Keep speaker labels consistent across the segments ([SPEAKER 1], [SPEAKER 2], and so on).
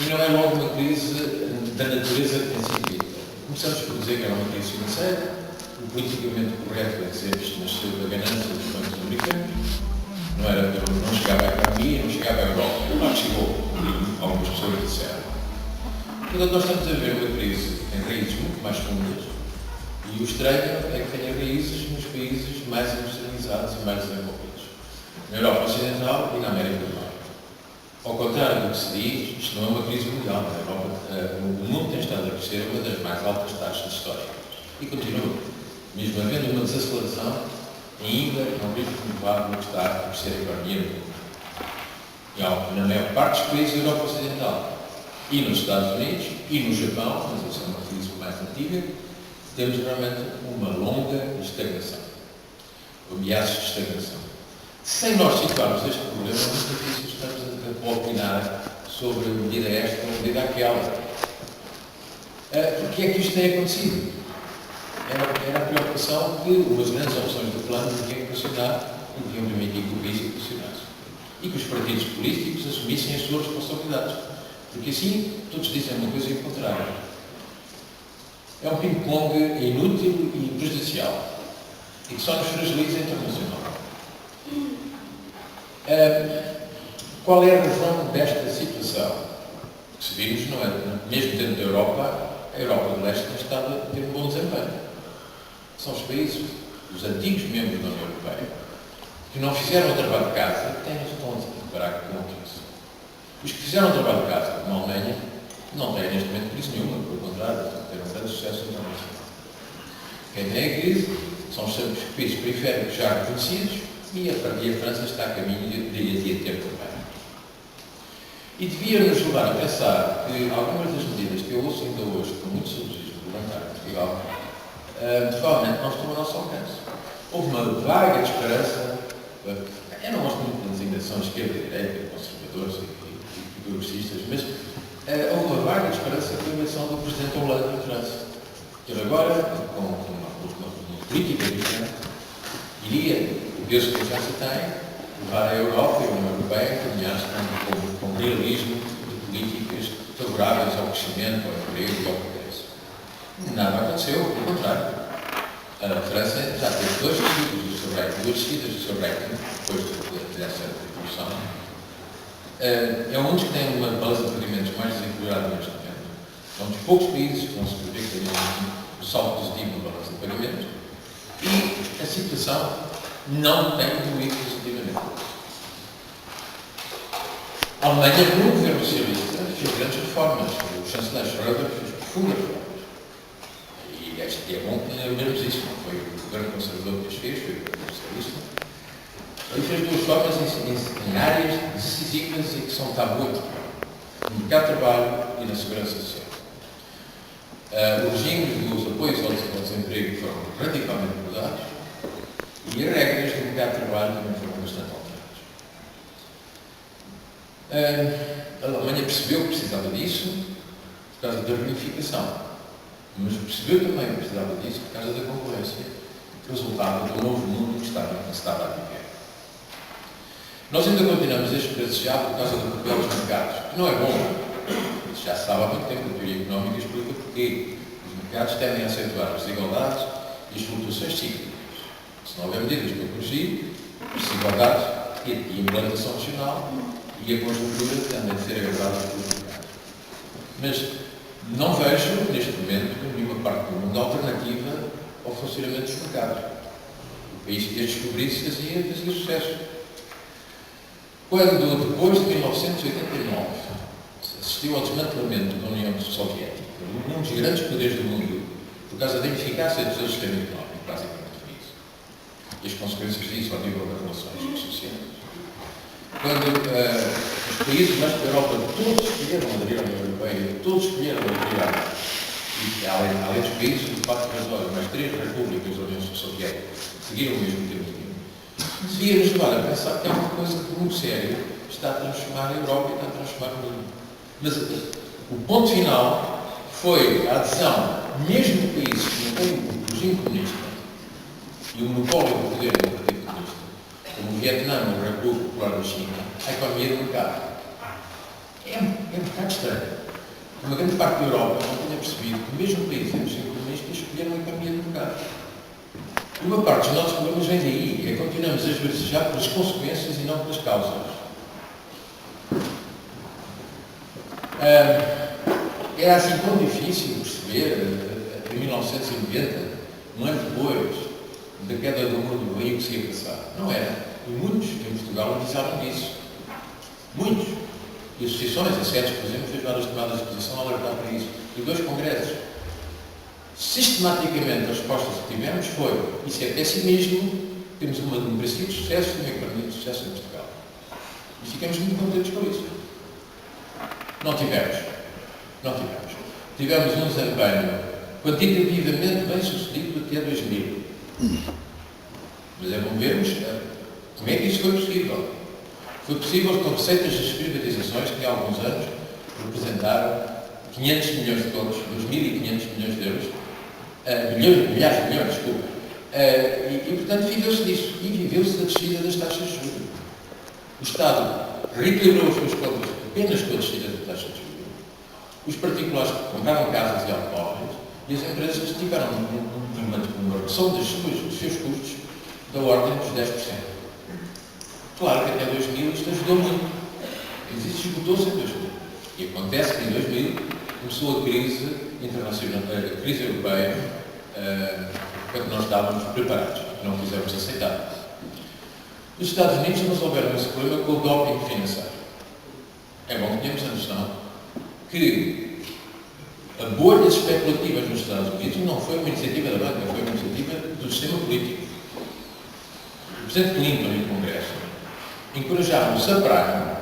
[SPEAKER 1] E não é logo uma crise da natureza científica. Começamos por dizer que era uma crise financeira, o politicamente correto é dizer que isto nasceu da ganância dos bancos americanos, não chegava à economia, não chegava à Europa, não chegou, como algumas pessoas disseram. Portanto, nós estamos a ver uma crise que tem raízes muito mais fundas, e o estranho é que tem raízes nos países mais industrializados e mais desenvolvidos, na Europa Ocidental e na América do Norte. Ao contrário do que se diz, isto não é uma crise mundial. Na Europa, o mundo tem estado a crescer uma das mais altas taxas históricas. E continua. Mesmo havendo uma desaceleração, ainda não vemos provado no que está a crescer a economia do mundo. Na maior parte dos países da Europa Ocidental, e nos Estados Unidos, e no Japão, mas essa é uma crise mais antiga, temos realmente uma longa estagnação. Ameaças de estagnação. Sem nós situarmos este problema, é muito difícil estamos a opinar sobre a medida esta ou a medida aquela. Porque é que isto tem acontecido? Era a preocupação que umas grandes opções do plano deviam funcionar e deviam permitir que o país funcionasse. E que os partidos políticos assumissem as suas responsabilidades. Porque assim todos dizem uma coisa e o contrário. É um ping-pong inútil e prejudicial. E que só nos fragiliza internacionalmente. Qual é a razão desta situação? Que se vimos, não é? Mesmo dentro da Europa, a Europa do Leste tem estado a ter um bom desempenho. São os países, os antigos membros da União Europeia, que não fizeram o trabalho de casa, têm estão a recuperar com isso. Os que fizeram o trabalho de casa, como a Alemanha, não têm neste momento crise nenhuma, pelo contrário, têm um grande sucesso internacional. Quem tem a crise são os países periféricos já reconhecidos, e a França está a caminho de ter também. E devia-nos levar a pensar que algumas das medidas que eu ouço ainda hoje, com muito sofismo levantar em Portugal, provavelmente não estão ao nosso alcance. Houve uma vaga de esperança, eu não gosto muito da designação esquerda e direita, conservadores e progressistas, mas houve uma vaga de esperança com a eleição do Presidente Hollande em França. Que ele agora, com uma política diferente, iria, o peso que a França tem, levar a Europa e a União Europeia a caminhar com realismo de políticas favoráveis ao crescimento, ao emprego e ao progresso. Nada aconteceu, pelo contrário. A França já teve duas seguidas do seu ranking, depois dessa revolução. É um dos que tem uma balança de pagamentos mais desequilibrada neste momento. É um dos poucos países que vão se ver que tem um salto positivo na balança de pagamentos. E a situação não tem evoluído positivamente. A Alemanha, no governo socialista, fez grandes reformas. O chanceler Schröder fez profundas reformas. E é bom que lembremos isso. Não foi o governo conservador que as fez, foi o governo socialista. Ele fez duas reformas em áreas decisivas e que são tabu no mercado de trabalho e na segurança social. Os regimes dos apoios ao desemprego foram radicalmente mudados e as regras do mercado de trabalho também foram bastante alteradas. A Alemanha percebeu que precisava disso por causa da reunificação, mas percebeu também que precisava disso por causa da concorrência que resultava do novo mundo que estava a viver. Nós ainda continuamos a espedaçar por causa do papel dos mercados, que não é bom. Isso já se sabe há muito tempo, a teoria económica explica porquê. Os mercados tendem a acentuar as desigualdades e as flutuações cíclicas. Se não houver medidas para corrigir, as desigualdades e a implantação regional e a conjuntura tendem a ser agravadas pelos mercados. Mas não vejo, neste momento, nenhuma parte do mundo alternativa ao funcionamento dos mercados. O país que as descobrisse fazia sucesso. Quando, depois de 1989, assistiu ao desmantelamento da União Soviética, um dos grandes poderes do mundo, por causa da ineficácia do seu sistema económico, basicamente foi isso. E as consequências disso ao nível das relações sociais. Quando os países mais da Europa todos escolheram aderir à União Europeia, todos escolheram aderir e além dos países, de facto, mas 3 repúblicas da União Soviética seguiram o mesmo caminho, devia nos levar a pensar que é uma coisa que muito séria está a transformar a Europa e está a transformar o mundo. Mas o ponto final foi a adesão, mesmo de países que não têm o regime comunista e o monopólio do poder do Partido Comunista, como o Vietnã ou a República Popular da China, a economia do mercado. É É um bocado estranho. Uma grande parte da Europa não tinha percebido que mesmo países economistas escolheram a economia do mercado. E uma parte dos nossos problemas vem daí, é que continuamos a esbracejar pelas consequências e não pelas causas. Era assim tão difícil perceber, em 1990, um ano depois da queda do muro do Berlim, o que se ia passar. Não era. E muitos em Portugal avisaram disso. Muitos. E associações, a SEDES, por exemplo, fez várias tomadas de posição a alertar para isso. E 2 congressos. Sistematicamente, a resposta que tivemos foi: isso é pessimismo, temos uma democracia de sucesso e uma economia de sucesso em Portugal. E ficamos muito contentes com isso. Não tivemos. Não tivemos. Tivemos um desempenho quantitativamente bem sucedido até 2000. Mas é bom vermos como é que isso foi possível. Foi possível com receitas das privatizações que há alguns anos representaram 500 milhões de contos, 2.500 milhões de euros, milhares de milhões, desculpa. E portanto, viveu-se disso. E viveu-se da descida das taxas de juros. O Estado reequilibrou as suas contas apenas com a descida das taxas de juros. Os particulares compraram casas e automóveis e as empresas tiveram uma redução dos seus custos da ordem dos 10%. Claro que até 2000 isto ajudou muito. Mas isso esgotou-se em 2000. E acontece que em 2000 começou a crise internacional, a crise europeia, para que nós estávamos preparados, não quisemos aceitar. Os Estados Unidos resolveram esse problema com o doping financeiro. É bom que tenhamos a noção que a bolhas especulativas nos Estados Unidos não foi uma iniciativa da banca, foi uma iniciativa do sistema político. O Presidente Clinton e o Congresso encorajaram-nos a praia,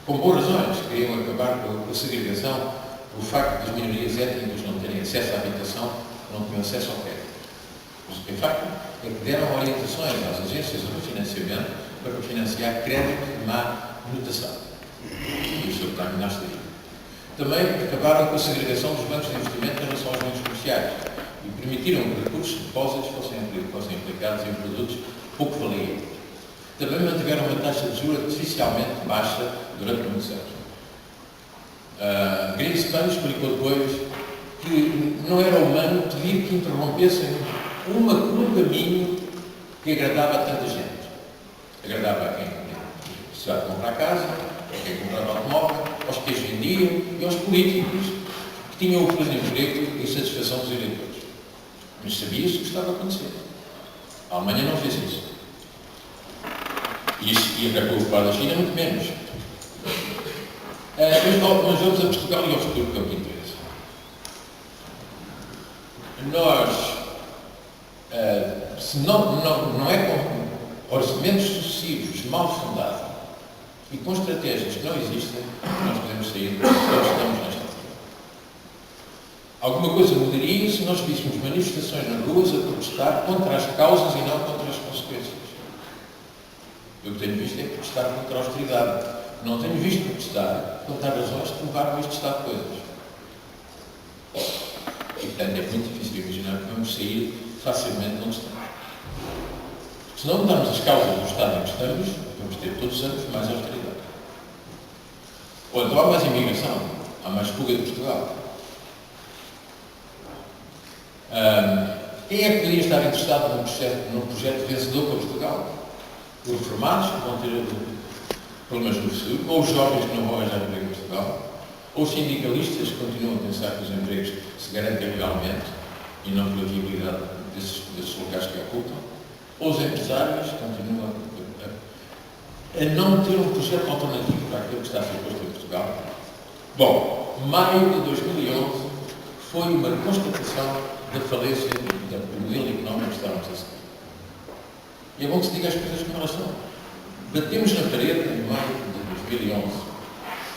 [SPEAKER 1] com boas razões, queriam acabar com a segregação, o facto das minorias étnicas não terem acesso à habitação, não tinham acesso ao crédito. Mas o que é facto é que deram orientações às agências de refinanciamento para financiar crédito de má notação. E o Sr. Prime Ministro diz. Também acabaram com a segregação dos bancos de investimento em relação aos bancos comerciais e permitiram que recursos de depósitos fossem aplicados em produtos pouco valientes. Também mantiveram uma taxa de juros artificialmente baixa durante muitos anos. Greenspan explicou depois que não era humano pedir que interrompessem um caminho que agradava a tanta gente. Agradava a quem precisava comprar casa, a quem comprava automóvel, aos que as vendiam e aos políticos que tinham o pleno emprego e satisfação dos eleitores. Mas sabia-se o que estava a acontecer. A Alemanha não fez isso. E a preocupar da China muito menos. Mas vamos a Portugal e ao futuro, que é o que interessa. Nós, se não é com orçamentos sucessivos mal fundados e com estratégias que não existem, nós podemos sair do que estamos nesta altura. Alguma coisa mudaria se nós víssemos manifestações nas ruas a protestar contra as causas e não contra as consequências. Eu tenho visto é protestar contra a austeridade. Não tenho visto protestar contra as razões que levaram a este estado de coisas. E, portanto, é muito difícil imaginar que vamos sair facilmente de onde estamos. Se não mudarmos as causas do estado em que estamos, vamos ter todos os anos mais austeridade. Ou então há mais imigração, há mais fuga de Portugal. Quem é que poderia estar interessado num projeto vencedor para Portugal? Os reformados, que vão ter problemas no futuro, ou os jovens que não vão arranjar emprego em Portugal, ou os sindicalistas que continuam a pensar que os empregos se garantem legalmente e não pela viabilidade desses locais que ocupam, ou os empresários que continuam a não ter um projeto alternativo para aquilo que está a ser posto em Portugal. Bom, maio de 2011 foi uma constatação da falência do modelo económico que estávamos a seguir. E é bom que se diga as coisas como elas são. Batemos na parede em maio de 2011.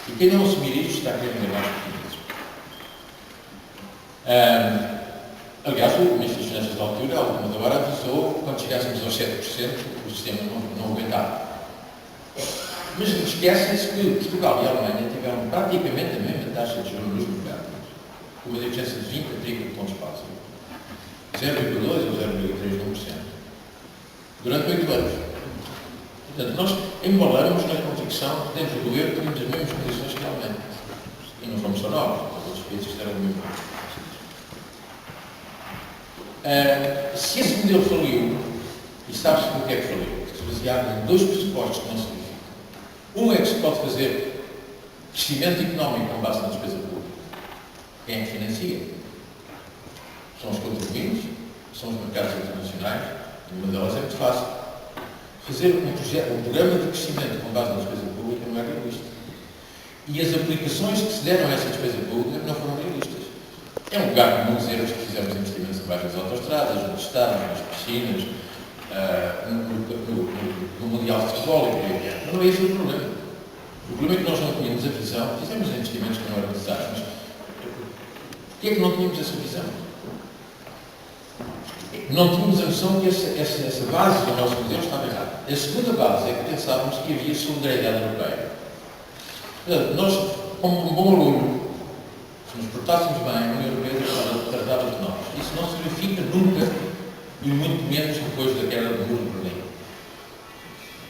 [SPEAKER 1] E quem não assumir isto está a querer enganar os portugueses. Aliás, o Ministro das Finanças da altura, ao última da hora, avisou que quando chegássemos aos 7%, o sistema não aguentava. Mas esquecem-se que Portugal e a Alemanha tiveram praticamente a mesma taxa de juros nos mercados, com uma diferença de 20 a 30 pontos básicos. 0,2% ou 0,3%. Durante 8 anos. Portanto, nós embalamos na convicção que dentro do euro temos as mesmas condições que a Alemanha. E não somos só nós, os outros países que estarão muito bem. Se esse modelo faliu, e sabe-se porque é que faliu, se baseado em dois pressupostos que não se verificam. Um é que se pode fazer crescimento económico com base na despesa pública. Quem é que financia? São os contribuintes, são os mercados internacionais, e uma delas é muito fácil. Fazer um programa de crescimento com base na despesa pública não é realista. E as aplicações que se deram a essa despesa pública não foram realistas. É um lugar comum dizer que fizemos investimentos abaixo das autostradas, nos estados, nas piscinas, no Mundial de Futebol, mas não é esse o problema. O problema é que nós não tínhamos a visão, fizemos investimentos que não eram necessários, mas porquê é que não tínhamos essa visão? Não tínhamos a noção que essa base do nosso modelo estava errada. A segunda base é que pensávamos que havia solidariedade europeia. Portanto, nós, como um bom aluno, se nos portássemos bem, a União Europeia tratava de nós. Isso não se verifica nunca, e muito menos depois da queda do muro de Berlim.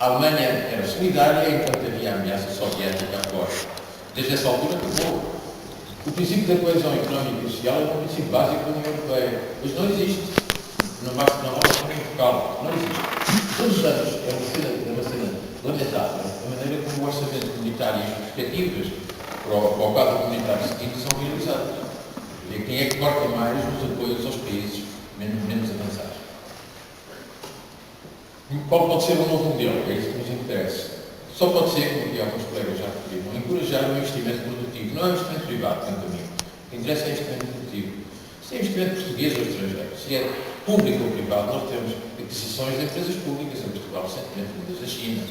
[SPEAKER 1] A Alemanha era solidária enquanto havia a ameaça soviética à porta. Desde essa altura acabou. O princípio da coesão económica e social é um princípio básico da União Europeia. Hoje não existe. Não basta não local. Não existe. Todos os anos é uma cena lamentável a maneira como o orçamento comunitário e as perspectivas para o quadro comunitário seguinte são realizadas. E quem é que corta mais nos apoios aos países menos avançados? Qual pode ser o novo modelo? É isso que nos interessa. Só pode ser, como aqui alguns colegas já referiram, encorajar o investimento produtivo. Não é um investimento privado, tanto a mim. O que interessa é o investimento produtivo. Se é investimento português ou estrangeiro, se é público ou privado, nós temos aquisições de empresas públicas em Portugal, recentemente vindas da China.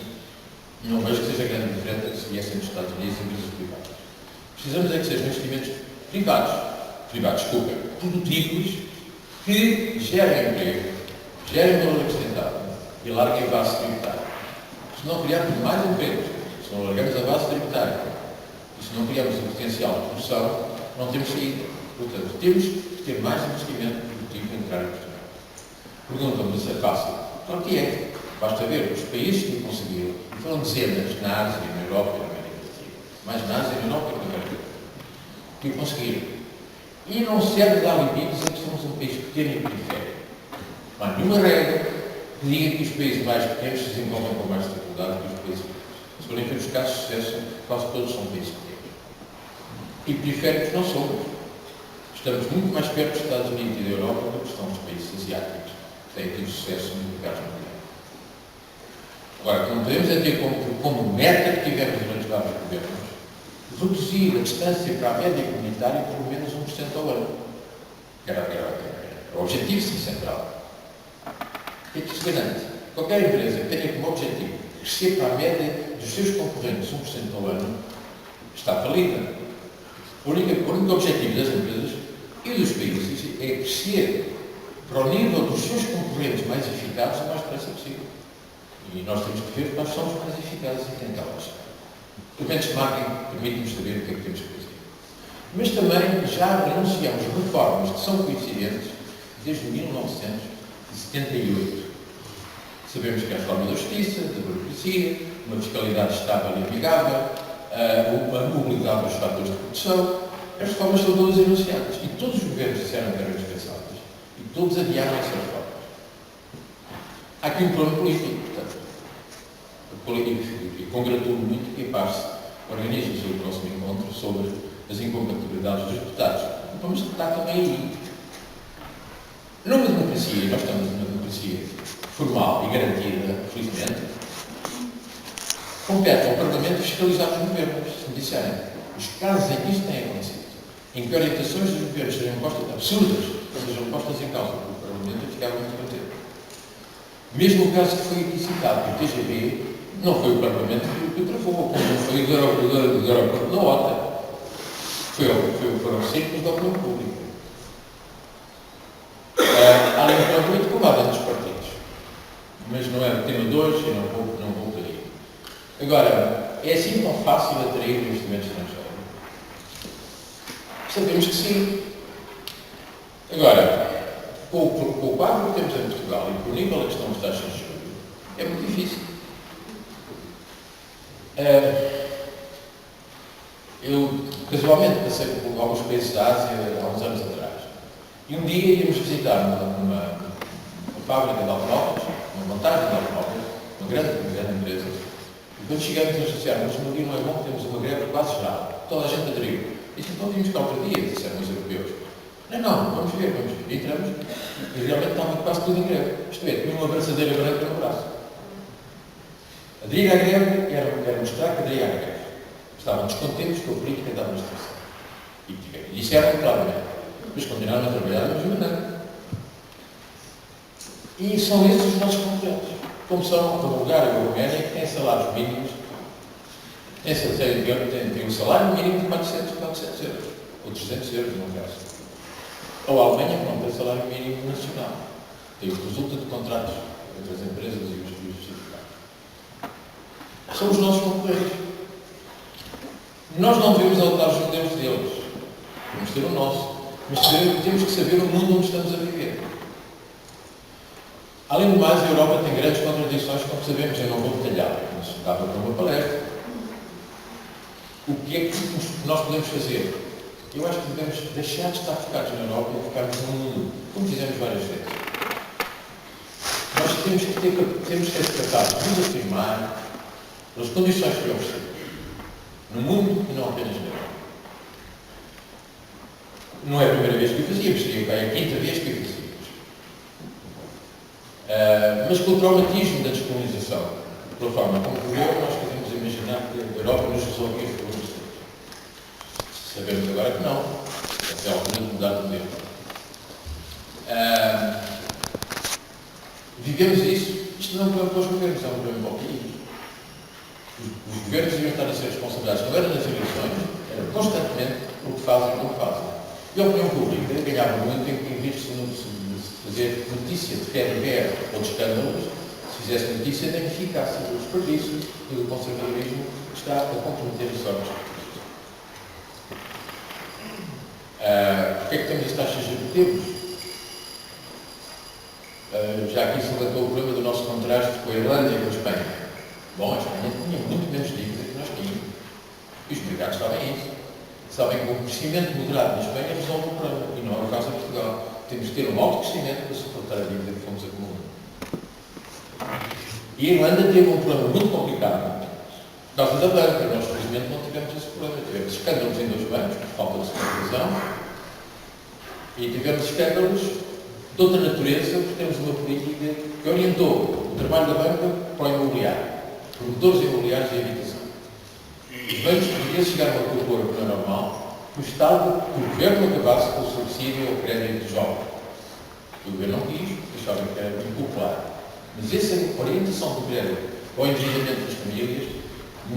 [SPEAKER 1] Não vejo que seja grande diferença se viessem dos Estados Unidos e empresas privadas. Precisamos é que sejam investimentos privados, produtivos, que gerem emprego, gerem valor acrescentado e larguem a base tributária. Se não criarmos mais empregos, se não largamos a base tributária e se não criarmos o potencial de produção, não temos saída. Portanto, temos que ter mais investimento produtivo e entrar em Portugal. Perguntam-me se é fácil. Claro que é. Basta ver os países que o conseguiram, e foram dezenas na Ásia, na Europa e na América Latina, mais na Ásia, na Europa e na América Latina, que o conseguiram. E não serve de alibi dizer que somos um país pequeno e periférico. Não há nenhuma regra que diga que os países mais pequenos se desenvolvem com mais dificuldade que os países pequenos. Se forem ver os casos de sucesso, quase todos são países pequenos. E periféricos não somos. Estamos muito mais perto dos Estados Unidos e da Europa do que estão os países asiáticos, que têm tido sucesso no mercado mundial. Agora, o que não podemos é ter como meta que tivemos durante vários governos reduzir a distância para a média comunitária por menos 1% ao ano. Era o objetivo central. O que é que se garante? Qualquer empresa que tenha como objetivo crescer para a média dos seus concorrentes 1% ao ano está falida. O único objetivo das empresas e dos países é crescer para o nível dos seus concorrentes mais eficazes o mais depressa possível. E nós temos que ver quais são os mais eficazes e tentar-los. O benchmarking permite-nos saber o que é que temos que fazer. Mas também já anunciamos reformas que são coincidentes desde 1978. Sabemos que é a reforma da justiça, da burocracia, uma fiscalidade estável e amigável, a mobilidade dos fatores de produção. As reformas são todas anunciadas e todos os governos disseram que eram indispensáveis e todos adiaram essas reformas. Há aqui um plano político, portanto. E congratulo muito que a PARSE organize o seu próximo encontro sobre as incompatibilidades dos deputados. Vamos tratar também aí. Numa democracia, e nós estamos numa democracia formal e garantida, felizmente, compete ao Parlamento fiscalizar os governos, se me disserem. Os casos em que isto tem acontecido, em que orientações dos governos sejam postas absurdas, sejam postas em causa pelo Parlamento, eu ficava muito contente. Mesmo o caso que foi aqui citado pelo TGV, não foi o Parlamento que o travou, como não foi o do aeroporto da OTA. Foram círculos da opinião pública. Há ali um plano muito provável dos partidos. Mas não é o tema de hoje e não vou por aí. Agora, é assim tão fácil atrair o investimento estrangeiro? Sabemos que sim. Agora, com o quadro que temos em Portugal e com o nível a que estão as taxas de juros, é muito difícil. Eu Casualmente passei por alguns países da Ásia há uns anos atrás. E um dia íamos visitar uma fábrica de automóveis, uma montagem de automóveis, uma grande empresa. E quando chegamos a associar, mas no dia não é bom, temos uma greve quase geral. Toda a gente aderiu. E então vimos cá outro dia, disseram os europeus. Não, vamos ver. E entramos e realmente estava quase tudo em greve. Isto é, tinha uma abraçadeira branca no braço. Aderir à greve era mostrar que aderia à greve. Estavam descontentes com a política da administração. E disseram claramente. Mas continuaram a trabalhar da mesma maneira. E são esses os nossos concorrentes. Como são a Bulgária e a Roménia, que têm salários mínimos, têm um salário mínimo de 400 euros. Ou 300 euros, no caso. Ou a Alemanha, que não tem salário mínimo nacional. Tem o que resulta de contratos entre as empresas e os sindicatos. São os nossos concorrentes. Nós não devemos adotar os modelos deles. Temos que ter o nosso. Mas temos que saber o mundo onde estamos a viver. Além do mais, a Europa tem grandes contradições, como sabemos, eu não vou detalhar, mas dava para uma palestra. O que é que nós podemos fazer? Eu acho que devemos deixar de estar focados na Europa e focarmos no mundo, como fizemos várias vezes. Nós temos que ser capazes de nos afirmar pelas condições que oferecemos, no mundo e não apenas na Europa. Não é a primeira vez que o fazíamos, seria a quinta vez que o fazíamos. Mas com o traumatismo da descolonização, pela forma como correu, nós podemos imaginar que a Europa nos resolvia os problemas todos. Sabemos agora que não. Essa é a altura de mudar de modelo. Vivemos isso. Isto não é um problema para os governos, é um problema para o país. Os governos deviam estar a ser responsáveis, não era nas eleições, era constantemente o que fazem e como fazem. E a opinião pública ganhava muito em vez de fazer notícia de quer ou de escândalos, se fizesse notícia da ineficácia do desperdício e do conservadorismo que está a comprometer as obras. Porquê é que temos as taxas de temos? Já aqui se levantou o problema do nosso contraste com a Irlanda e com a Espanha. Bom, a Espanha tinha muito menos dívidas que nós tínhamos. E os mercados sabem isso. Sabem que o crescimento moderado na Espanha resolve o problema. E não é o caso de Portugal. Temos que ter um alto crescimento para suportar a dívida que fomos acumulando. E a Irlanda teve um problema muito complicado. Por causa da banca, nós felizmente não tivemos esse problema. Tivemos escândalos em dois bancos, por falta de supervisão, e tivemos escândalos de outra natureza, porque temos uma política que orientou o trabalho da banca para o imobiliário, promotores imobiliários e habitação. Os bancos deveriam chegar a uma cultura que não é normal, que o Estado, que o Governo acabasse com o subsídio ao crédito de jovens. O Governo não quis, achava que era impopular. Mas essa orientação do crédito ao endividamento das famílias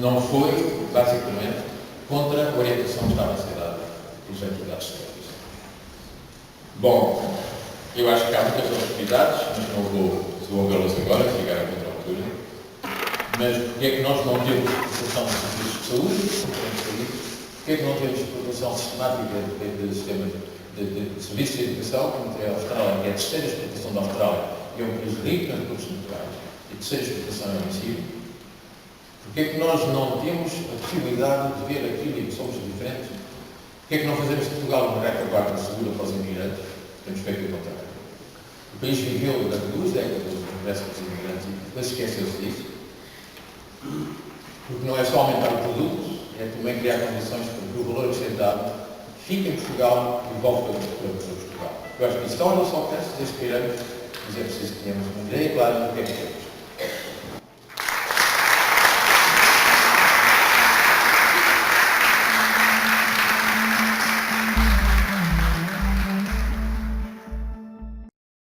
[SPEAKER 1] não foi, basicamente, contra a orientação que estava a ser dada pelas entidades secretas. Bom, eu acho que há muitas oportunidades, mas não vou desenvolvê-las agora, chegar a outra altura. Mas porque é que nós não temos exportação de serviços de saúde? Porque é que não temos exportação sistemática de sistemas de serviços de educação, como é a Austrália, que é a terceira exportação da Austrália, e é um país rico em recursos naturais, e a terceira exportação é o ensino? Porque é que nós não temos a possibilidade de ver aquilo e que somos diferentes? Porque é que não fazemos de Portugal uma retaguarda segura para os imigrantes? Temos feito o contrário. O país viveu durante 2 décadas do progresso dos imigrantes e depois esqueceu-se disso. Porque não é só aumentar o produto, é também criar condições para que o valor acrescentado fique em Portugal e volte para Portugal. Eu acho que isso está ao nosso alcance, desde que iremos, mas é preciso que tenhamos uma ideia clara do que é que temos.